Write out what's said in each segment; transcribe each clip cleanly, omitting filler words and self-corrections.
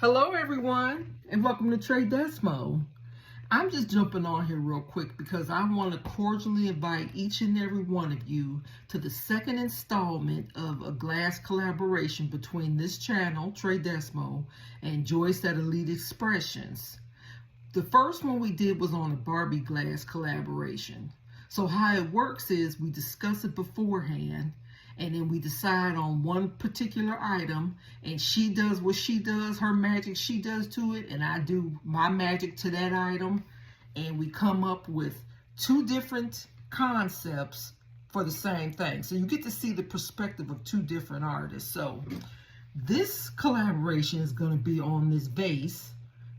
Hello everyone and welcome to TreDesMo. I'm just jumping on here real quick because I want to cordially invite each and every one of you to the second installment of a glass collaboration between this channel, TreDesMo, and Joyce at Elite Expressions. The first one we did was on a Barbie glass collaboration. So how it works is we discuss it beforehand, and then we decide on one particular item, and she does what she does, her magic she does to it, and I do my magic to that item, and we come up with two different concepts for the same thing. So you get to see the perspective of two different artists. So this collaboration is going to be on this vase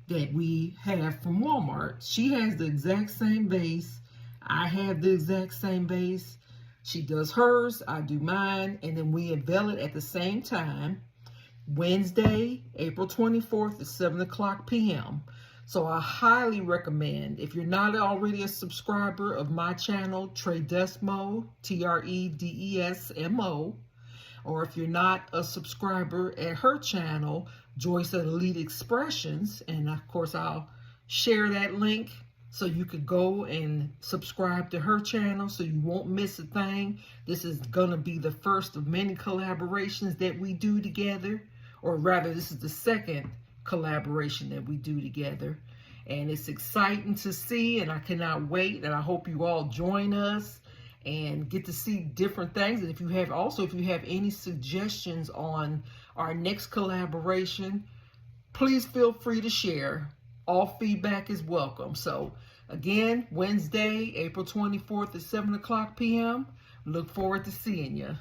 that we have from Walmart. She has the exact same vase. I have the exact same vase. She does hers, I do mine, and then we unveil it at the same time, Wednesday, April 24th at 7 o'clock p.m. So I highly recommend, if you're not already a subscriber of my channel, TreDesMo, TreDesMo, or if you're not a subscriber at her channel, Joyce at Elite Expressions, and of course I'll share that link so you could go and subscribe to her channel so you won't miss a thing. This is going to be the first of many collaborations that we do together, or rather this is the second collaboration that we do together. And it's exciting to see, and I cannot wait, and I hope you all join us and get to see different things. And if you have any suggestions on our next collaboration, please feel free to share. All feedback is welcome. So again, Wednesday, April 24th at 7 o'clock p.m. Look forward to seeing you.